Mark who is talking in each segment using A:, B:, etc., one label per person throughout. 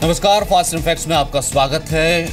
A: नमस्कार, fast and facts में आपका स्वागत है।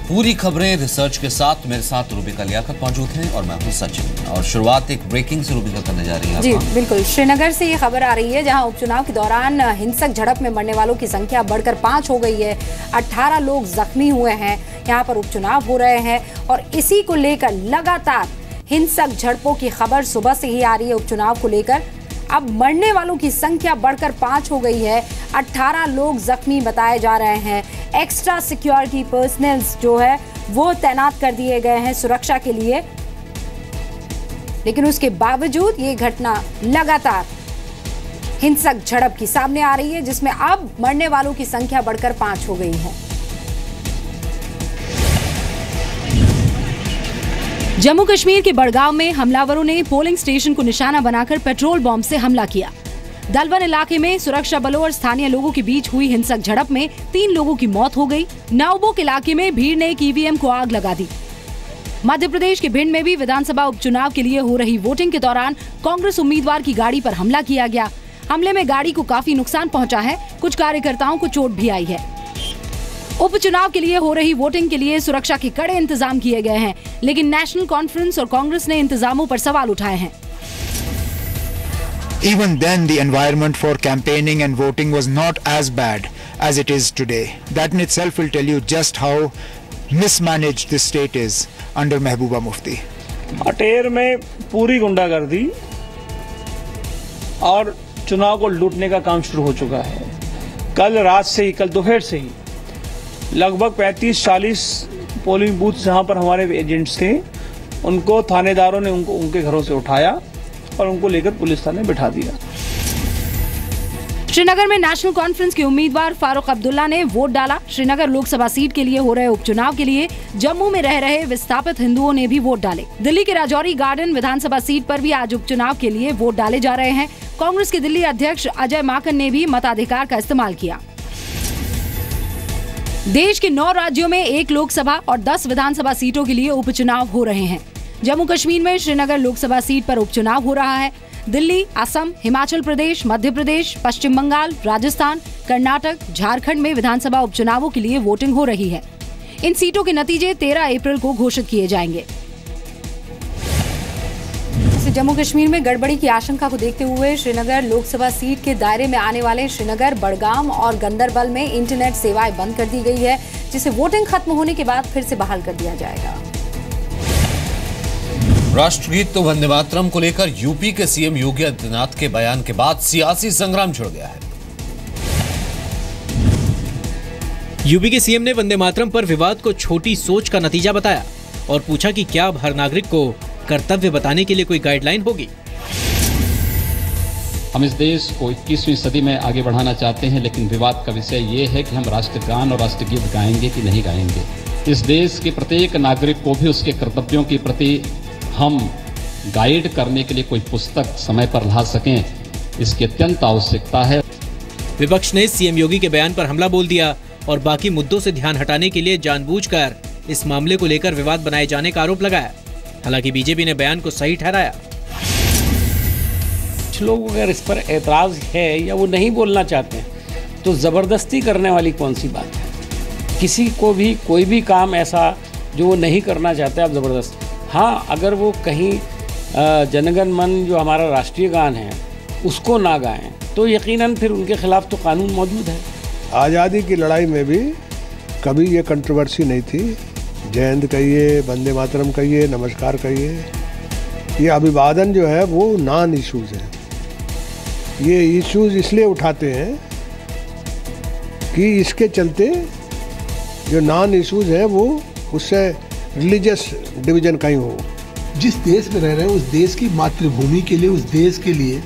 A: पूरी खबरें रिसर्च के साथ मेरे साथ रूबिका लियाकत मौजूद हैं और मैं हूं सचिन। और शुरुआत एक ब्रेकिंग से रूबिका करने जा रही है।
B: जी बिल्कुल, श्रीनगर से ये खबर आ रही है जहां उपचुनाव के दौरान हिंसक झड़प में मरने वालों की संख्या बढ़कर 5 हो गई है। 18 लोग जख्मी हुए हैं। यहाँ पर उपचुनाव हो रहे हैं और इसी को लेकर लगातार हिंसक झड़पों की खबर सुबह से ही आ रही है। उपचुनाव को लेकर अब मरने वालों की संख्या बढ़कर 5 हो गई है। 18 लोग जख्मी बताए जा रहे हैं। एक्स्ट्रा सिक्योरिटी पर्सनल जो है वो तैनात कर दिए गए हैं सुरक्षा के लिए, लेकिन उसके बावजूद ये घटना लगातार हिंसक झड़प की सामने आ रही है, जिसमें अब मरने वालों की संख्या बढ़कर 5 हो गई है। जम्मू कश्मीर के बड़गांव में हमलावरों ने पोलिंग स्टेशन को निशाना बनाकर पेट्रोल बॉम्ब से हमला किया। दलवन इलाके में सुरक्षा बलों और स्थानीय लोगों के बीच हुई हिंसक झड़प में 3 लोगों की मौत हो गई। नाउबोक इलाके में भीड़ ने एक ईवीएम को आग लगा दी। मध्य प्रदेश के भिंड में भी विधानसभा उपचुनाव के लिए हो रही वोटिंग के दौरान कांग्रेस उम्मीदवार की गाड़ी पर हमला किया गया। हमले में गाड़ी को काफी नुकसान पहुंचा है। कुछ कार्यकर्ताओं को चोट भी आई है। उपचुनाव के लिए हो रही वोटिंग के लिए सुरक्षा के कड़े इंतजाम किए गए हैं, लेकिन नेशनल कॉन्फ्रेंस और कांग्रेस ने इंतजामों पर सवाल उठाए हैं।
C: Even then, the environment for campaigning and voting was not as bad as it is today. That in itself will tell you just how mismanaged this state is under Mehbooba Mufti.
D: Ater में पूरी गुंडागर्दी और चुनाव को लूटने का काम शुरू हो चुका है। कल रात से ही, कल दोपहर से ही लगभग 35-40 पोलिंग बूथ जहां पर हमारे एजेंट्स थे, उनको थानेदारों ने उनके घरों से उठाया और उनको लेकर पुलिस थाने बिठा दिया।
B: श्रीनगर में नेशनल कॉन्फ्रेंस के उम्मीदवार फारूक अब्दुल्ला ने वोट डाला। श्रीनगर लोकसभा सीट के लिए हो रहे उपचुनाव के लिए जम्मू में रह रहे विस्थापित हिंदुओं ने भी वोट डाले। दिल्ली के राजौरी गार्डन विधानसभा सीट पर भी आज उपचुनाव के लिए वोट डाले जा रहे हैं। कांग्रेस के दिल्ली अध्यक्ष अजय माकन ने भी मताधिकार का इस्तेमाल किया। देश के 9 राज्यों में 1 लोकसभा और 10 विधानसभा सीटों के लिए उपचुनाव हो रहे हैं। जम्मू कश्मीर में श्रीनगर लोकसभा सीट पर उपचुनाव हो रहा है। दिल्ली, असम, हिमाचल प्रदेश, मध्य प्रदेश, पश्चिम बंगाल, राजस्थान, कर्नाटक, झारखंड में विधानसभा उपचुनावों के लिए वोटिंग हो रही है। इन सीटों के नतीजे 13 अप्रैल को घोषित किए जाएंगे। जम्मू कश्मीर में गड़बड़ी की आशंका को देखते हुए श्रीनगर लोकसभा सीट के दायरे में आने वाले श्रीनगर, बड़गाम और गंदरबल में इंटरनेट सेवाएं बंद कर दी गई है, जिसे वोटिंग खत्म होने के बाद फिर से बहाल कर दिया जाएगा।
A: राष्ट्रगीत तो वंदे मातरम को लेकर यूपी के सीएम योगी आदित्यनाथ के बयान के बाद सियासी संग्राम छिड़ गया है।
E: यूपी के सीएम ने वंदे मातरम पर विवाद को छोटी सोच का नतीजा बताया और पूछा कि क्या अब हर नागरिक को कर्तव्य बताने के लिए कोई गाइडलाइन होगी।
F: हम इस देश को 21वीं सदी में आगे बढ़ाना चाहते हैं, लेकिन विवाद का विषय ये है कि हम राष्ट्रगान और राष्ट्रगीत गाएंगे कि नहीं गाएंगे। इस देश के प्रत्येक नागरिक को भी उसके कर्तव्यों के प्रति हम गाइड करने के लिए कोई पुस्तक समय पर ला सकें, इसकी अत्यंत आवश्यकता है।
E: विपक्ष ने सीएम योगी के बयान पर हमला बोल दिया और बाकी मुद्दों से ध्यान हटाने के लिए जानबूझकर इस मामले को लेकर विवाद बनाए जाने का आरोप लगाया। हालांकि बीजेपी ने बयान को सही ठहराया।
D: कुछ लोग अगर इस पर एतराज है या वो नहीं बोलना चाहते हैं तो जबरदस्ती करने वाली कौन सी बात है। किसी को भी कोई भी काम ऐसा जो वो नहीं करना चाहते आप जबरदस्ती, हाँ अगर वो कहीं जनगण मन जो हमारा राष्ट्रीय गान है उसको ना गाएं तो यकीनन फिर उनके खिलाफ तो कानून मौजूद है।
G: आज़ादी की लड़ाई में भी कभी ये कंट्रोवर्सी नहीं थी। जय हिंद कहिए, वंदे मातरम कहिए, नमस्कार कहिए, ये अभिवादन जो है वो नॉन इश्यूज़ है। ये इश्यूज़ इसलिए उठाते हैं कि इसके चलते जो नॉन इश्यूज़ है वो उससे रिलीजियस डिवीज़न कहीं हो।
H: जिस देश में रह रहे हैं उस देश की मातृभूमि के लिए, उस देश के लिए,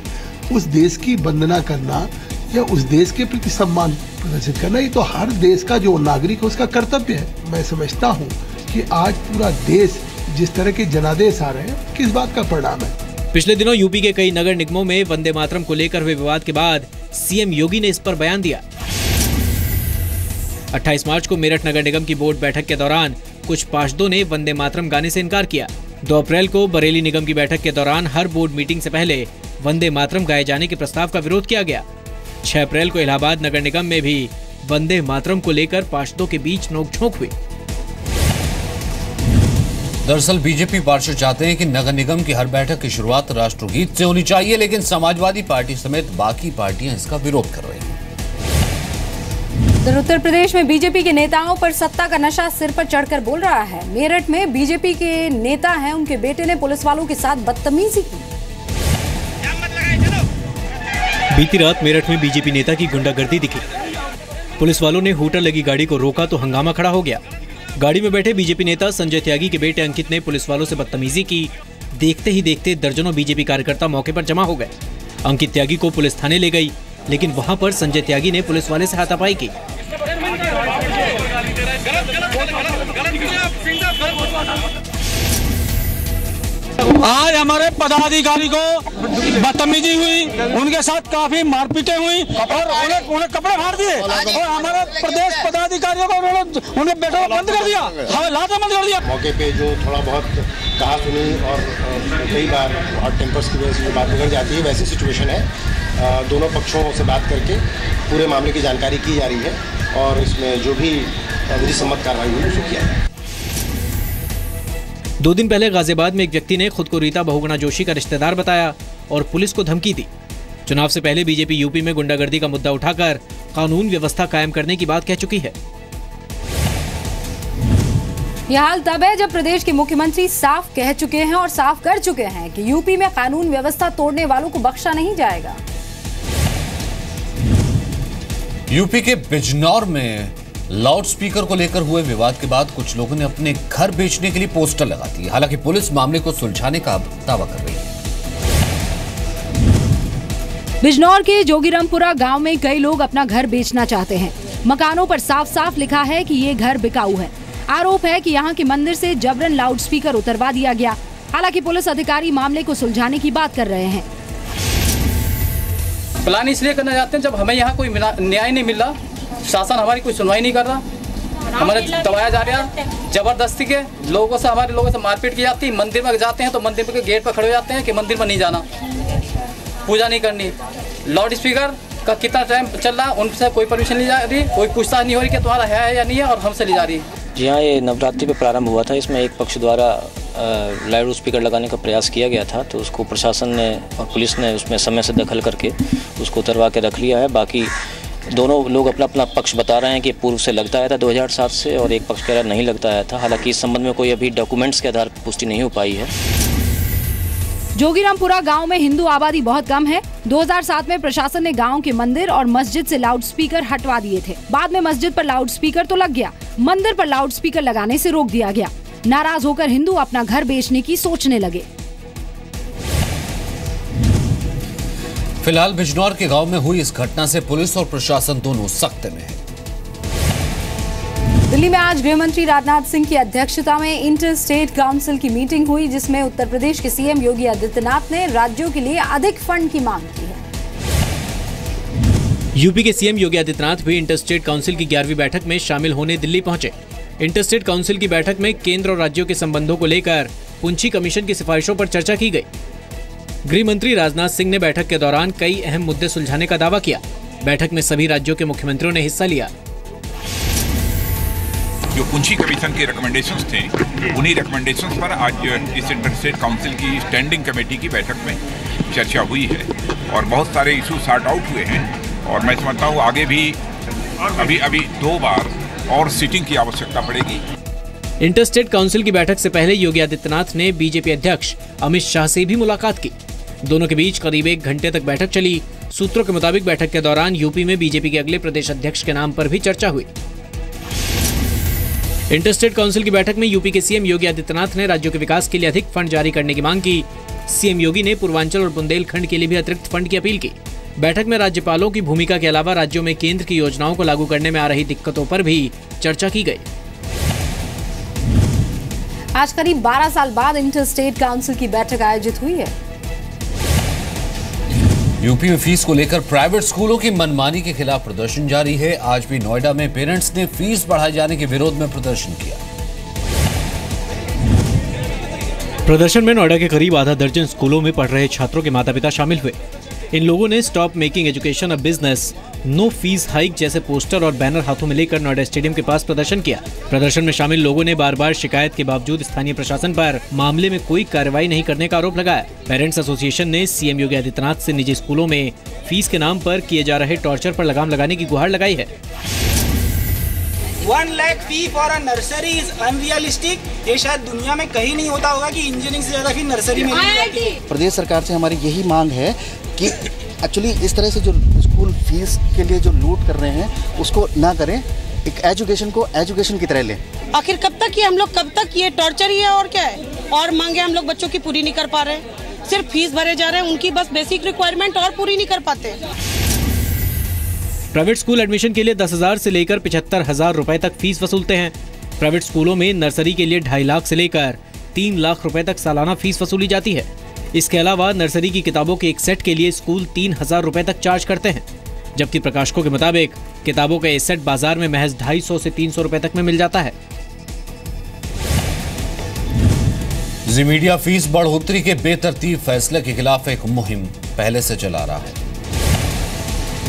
H: उस देश की वंदना करना या उस देश के प्रति सम्मान प्रदर्शित करना, ये तो हर देश का जो नागरिक है उसका कर्तव्य है। मैं समझता हूँ कि आज पूरा देश जिस तरह के जनादेश आ रहे हैं किस बात का परिणाम है।
E: पिछले दिनों यूपी के कई नगर निगमों में वंदे मातरम को लेकर हुए विवाद के बाद सीएम योगी ने इस पर बयान दिया। 28 मार्च को मेरठ नगर निगम की बोर्ड बैठक के दौरान कुछ पार्षदों ने वंदे मातरम गाने से इनकार किया। 2 अप्रैल को बरेली निगम की बैठक के दौरान हर बोर्ड मीटिंग से पहले वंदे मातरम गाए जाने के प्रस्ताव का विरोध किया गया। 6 अप्रैल को इलाहाबाद नगर निगम में भी वंदे मातरम को लेकर पार्षदों के बीच नोकझोंक हुई।
A: दरअसल बीजेपी पार्षद चाहते हैं कि नगर निगम की हर बैठक की शुरुआत राष्ट्रगीत से होनी चाहिए, लेकिन समाजवादी पार्टी समेत बाकी पार्टियां इसका विरोध कर रही हैं।
B: उत्तर प्रदेश में बीजेपी के नेताओं पर सत्ता का नशा सिर पर चढ़कर बोल रहा है। मेरठ में बीजेपी के नेता हैं, उनके बेटे ने पुलिस वालों के साथ बदतमीजी की।
E: बीती रात मेरठ में बीजेपी नेता की गुंडागर्दी दिखी। पुलिस वालों ने हूटर लगी गाड़ी को रोका तो हंगामा खड़ा हो गया। गाड़ी में बैठे बीजेपी नेता संजय त्यागी के बेटे अंकित ने पुलिस वालों से बदतमीजी की। देखते ही देखते दर्जनों बीजेपी कार्यकर्ता मौके पर जमा हो गए। अंकित त्यागी को पुलिस थाने ले गई, लेकिन वहां पर संजय त्यागी ने पुलिस वाले से हाथापाई की।
I: आज हमारे पदाधिकारी को बदतमीजी हुई, उनके साथ काफी मारपीटें हुई और उन्हें कपड़े फाड़ दिए और हमारे प्रदेश पदाधिकारियों को उन्हें बेटों को बंद कर दिया, हमें लाते बंद कर दिया।
J: मौके पे जो थोड़ा बहुत कहा सुनी और कई बार हॉट टेम्पर्स की वजह से जो बात बिगड़ जाती है, वैसी सिचुएशन है। दोनों पक्षों से बात करके पूरे मामले की जानकारी की जा रही है और इसमें जो भी विधि सम्मत कार्रवाई हुई उसको किया है।
E: 2 दिन पहले गाजियाबाद में एक व्यक्ति ने खुद को रीता बहुगुणा जोशी का रिश्तेदार बताया और पुलिस को धमकी दी। चुनाव से पहले बीजेपी यूपी में गुंडागर्दी का मुद्दा उठाकर कानून व्यवस्था कायम करने की बात कह चुकी है।
B: यह हाल तब है जब प्रदेश के मुख्यमंत्री साफ कह चुके हैं और साफ कर चुके हैं कि यूपी में कानून व्यवस्था तोड़ने वालों को बख्शा नहीं जाएगा।
A: यूपी के बिजनौर में लाउड स्पीकर को लेकर हुए विवाद के बाद कुछ लोगों ने अपने घर बेचने के लिए पोस्टर लगा दिए। हालांकि पुलिस मामले को सुलझाने का दावा कर रही है।
B: बिजनौर के जोगीरामपुरा गांव में कई लोग अपना घर बेचना चाहते हैं। मकानों पर साफ साफ लिखा है कि ये घर बिकाऊ है। आरोप है कि यहां के मंदिर से जबरन लाउड स्पीकर उतरवा दिया गया। हालांकि पुलिस अधिकारी मामले को सुलझाने की बात कर रहे हैं।
K: प्लान इसलिए करना चाहते हैं जब हमें यहाँ कोई न्याय नहीं मिल रहा, शासन हमारी कोई सुनवाई नहीं कर रहा, हमारे दबाया जा रहा है जबरदस्ती के लोगों से, हमारे लोगों से मारपीट की जाती है। मंदिर में जाते हैं तो मंदिर के गेट पर खड़े हो जाते हैं कि मंदिर में नहीं जाना, पूजा नहीं करनी। लाउड स्पीकर का कितना टाइम चल रहा है, उनसे कोई परमिशन ली जा रही, कोई पूछताछ नहीं हो रही कि तुम्हारा है या नहीं है, और हमसे ली जा रही है।
L: जी हाँ, ये नवरात्रि पे प्रारंभ हुआ था। इसमें एक पक्ष द्वारा लाउड स्पीकर लगाने का प्रयास किया गया था, तो उसको प्रशासन ने और पुलिस ने उसमें समय से दखल करके उसको उतरवा के रख लिया है। बाकी दोनों लोग अपना अपना पक्ष बता रहे हैं कि पूर्व से लगता आया था 2007 से, और एक पक्ष कह रहा नहीं लगता आया था। हालांकि इस संबंध में कोई अभी डॉक्यूमेंट्स के आधार पर पुष्टि नहीं हो पाई है।
B: जोगीरामपुरा गांव में हिंदू आबादी बहुत कम है। 2007 में प्रशासन ने गांव के मंदिर और मस्जिद से लाउड स्पीकर हटवा दिए थे। बाद में मस्जिद पर लाउड स्पीकर तो लग गया, मंदिर पर लाउड स्पीकर लगाने से रोक दिया गया। नाराज होकर हिंदू अपना घर बेचने की सोचने लगे।
A: फिलहाल बिजनौर के गांव में हुई इस घटना से पुलिस और प्रशासन दोनों सख्त में है।
B: दिल्ली में आज गृह मंत्री राजनाथ सिंह की अध्यक्षता में इंटर स्टेट काउंसिल की मीटिंग हुई, जिसमें उत्तर प्रदेश के सीएम योगी आदित्यनाथ ने राज्यों के लिए अधिक फंड की मांग की है।
E: यूपी के सीएम योगी आदित्यनाथ भी इंटर स्टेट काउंसिल की 11वीं बैठक में शामिल होने दिल्ली पहुंचे। इंटर स्टेट काउंसिल की बैठक में केंद्र और राज्यों के संबंधों को लेकर पुंछी कमीशन की सिफारिशों पर चर्चा की गई। गृह मंत्री राजनाथ सिंह ने बैठक के दौरान कई अहम मुद्दे सुलझाने का दावा किया। बैठक में सभी राज्यों के मुख्यमंत्रियों ने हिस्सा लिया।
M: जो पुंछी कमीशन के रिकमेंडेशंस थे, उन्हीं रिकमेंडेशंस पर आज इस इंटर स्टेट काउंसिल की स्टैंडिंग कमेटी की बैठक में चर्चा हुई है और बहुत सारे इशू सॉर्ट आउट हुए हैं। और मैं समझता हूँ आगे भी अभी 2 बार और सीटिंग की आवश्यकता पड़ेगी।
E: इंटर स्टेट काउंसिल की बैठक से पहले योगी आदित्यनाथ ने बीजेपी अध्यक्ष अमित शाह से भी मुलाकात की। दोनों के बीच करीब 1 घंटे तक बैठक चली। सूत्रों के मुताबिक बैठक के दौरान यूपी में बीजेपी के अगले प्रदेश अध्यक्ष के नाम पर भी चर्चा हुई। इंटर स्टेट काउंसिल की बैठक में यूपी के सीएम योगी आदित्यनाथ ने राज्यों के विकास के लिए अधिक फंड जारी करने की मांग की। सीएम योगी ने पूर्वांचल और बुंदेलखंड के लिए भी अतिरिक्त फंड की अपील की। बैठक में राज्यपालों की भूमिका के अलावा राज्यों में केंद्र की योजनाओं को लागू करने में आ रही दिक्कतों पर भी चर्चा की गई।
B: आज करीब 12 साल बाद इंटर स्टेट काउंसिल की बैठक आयोजित हुई है।
A: यूपी में फीस को लेकर प्राइवेट स्कूलों की मनमानी के खिलाफ प्रदर्शन जारी है। आज भी नोएडा में पेरेंट्स ने फीस बढ़ाए जाने के विरोध में प्रदर्शन किया।
E: प्रदर्शन में नोएडा के करीब आधा दर्जन स्कूलों में पढ़ रहे छात्रों के माता पिता शामिल हुए। इन लोगों ने stop making education a business, no fees hike जैसे पोस्टर और बैनर हाथों में लेकर नोएडा स्टेडियम के पास प्रदर्शन किया। प्रदर्शन में शामिल लोगों ने बार बार शिकायत के बावजूद स्थानीय प्रशासन पर मामले में कोई कार्रवाई नहीं करने का आरोप लगाया। पेरेंट्स एसोसिएशन ने सीएम योगी आदित्यनाथ से निजी स्कूलों में फीस के नाम पर किए जा रहे टॉर्चर पर लगाम लगाने की गुहार लगाई है।
N: 1 lakh fee for a nursery is unrealistic. ये शायद दुनिया में कहीं नहीं होता होगा कि इंजीनियरिंग से ज्यादा फी नर्सरी में ली जाती है।
O: प्रदेश सरकार से हमारी यही मांग है कि एक्चुअली इस तरह से जो स्कूल फीस के लिए जो लूट कर रहे हैं उसको ना करें, एक एजुकेशन को एजुकेशन की तरह लें।
P: आखिर कब तक ये हम लोग, कब तक ये टॉर्चर ही है और क्या है? और मांगे हम लोग बच्चों की पूरी नहीं कर पा रहे हैं, सिर्फ फीस भरे जा रहे हैं, उनकी बस बेसिक रिक्वायरमेंट और पूरी नहीं कर पाते।
E: प्राइवेट स्कूल एडमिशन के लिए 10,000 से लेकर 75,000 रुपए तक फीस वसूलते हैं। प्राइवेट स्कूलों में नर्सरी के लिए 2.5 लाख से लेकर 3 लाख रुपए तक सालाना फीस वसूली जाती है। इसके अलावा नर्सरी की किताबों के एक सेट के लिए स्कूल 3,000 रुपए तक चार्ज करते हैं, जबकि प्रकाशकों के मुताबिक किताबों का एक सेट बाजार में महज 250 से 300 रुपए तक में मिल जाता है।
A: जी मीडिया फीस बढ़ोतरी के बेतरतीब फैसले के खिलाफ एक मुहिम पहले से चला रहा है।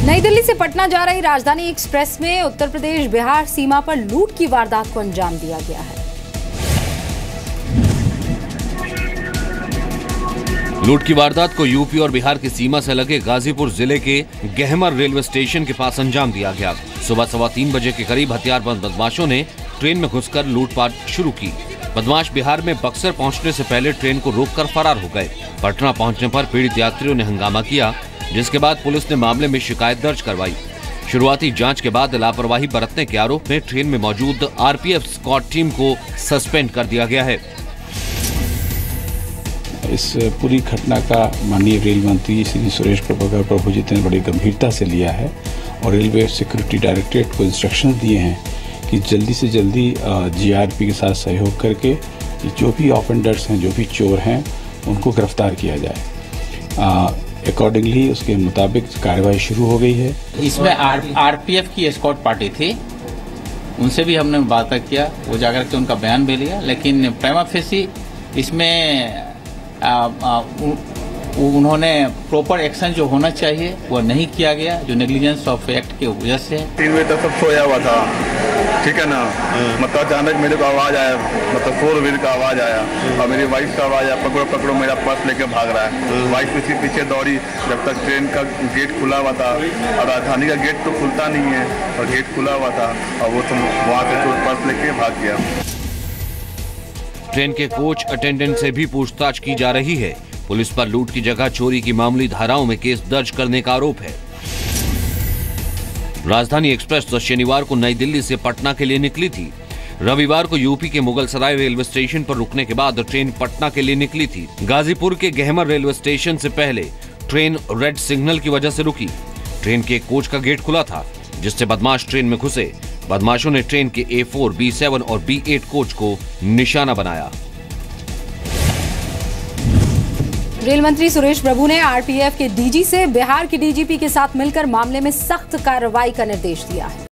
B: नई दिल्ली से पटना जा रही राजधानी एक्सप्रेस में उत्तर प्रदेश बिहार सीमा पर लूट की वारदात को अंजाम दिया गया है।
A: लूट की वारदात को यूपी और बिहार की सीमा से लगे गाजीपुर जिले के गहमर रेलवे स्टेशन के पास अंजाम दिया गया। सुबह 3:15 बजे के करीब हथियारबंद बदमाशों ने ट्रेन में घुसकर लूटपाट शुरू की। बदमाश बिहार में बक्सर पहुंचने से पहले ट्रेन को रोककर फरार हो गए। पटना पहुंचने पर पीड़ित यात्रियों ने हंगामा किया, जिसके बाद पुलिस ने मामले में शिकायत दर्ज करवाई। शुरुआती जांच के बाद लापरवाही बरतने के आरोप में ट्रेन में मौजूद आरपीएफ स्क्वाड टीम को सस्पेंड कर दिया गया है।
Q: इस पूरी घटना का माननीय रेल मंत्री श्री सुरेश प्रभु जी ने बड़ी गंभीरता से लिया है और रेलवे सिक्योरिटी डायरेक्टरेट को इंस्ट्रक्शंस दिए हैं कि जल्दी से जल्दी जीआरपी के साथ सहयोग करके जो भी ऑफेंडर्स हैं, जो भी चोर हैं, उनको गिरफ्तार किया जाए। अकॉर्डिंगली उसके मुताबिक कार्रवाई शुरू हो गई है।
R: इसमें आरपीएफ की एस्कॉर्ट पार्टी थी, उनसे भी हमने बात किया, वो जाकर के उनका बयान भी लिया, लेकिन प्राइमा फेसी इसमें उन्होंने प्रॉपर एक्शन जो होना चाहिए वो नहीं किया गया, जो नेग्लिजेंस ऑफ एक्ट के वजह से।
S: 3 बजे तक सब सोया हुआ था, ठीक है ना। मतलब अचानक मेरे को आवाज आया, मतलब 4 व्हीलर का आवाज आया और मेरी वाइफ का आवाज आया, पकड़ो पकड़ो, मेरा पर्स लेके भाग रहा है। वाइफ इसके पीछे दौड़ी जब तक ट्रेन का गेट खुला हुआ था और राजधानी का गेट तो खुलता नहीं है और गेट खुला हुआ था और वो तो वहाँ से पर्स लेके भाग गया।
A: ट्रेन के कोच अटेंडेंट से भी पूछताछ की जा रही है। पुलिस पर लूट की जगह चोरी की मामूली धाराओं में केस दर्ज करने का आरोप है। राजधानी एक्सप्रेस शनिवार को नई दिल्ली से पटना के लिए निकली थी। रविवार को यूपी के मुगलसराय रेलवे स्टेशन पर रुकने के बाद ट्रेन पटना के लिए निकली थी। गाजीपुर के गहमर रेलवे स्टेशन से पहले ट्रेन रेड सिग्नल की वजह से रुकी। ट्रेन के कोच का गेट खुला था, जिससे बदमाश ट्रेन में घुसे। बदमाशों ने ट्रेन के A4, B7 और B8 कोच को निशाना बनाया।
B: रेल मंत्री सुरेश प्रभु ने आरपीएफ के डीजी से बिहार के डीजीपी के साथ मिलकर मामले में सख्त कार्रवाई का निर्देश दिया है।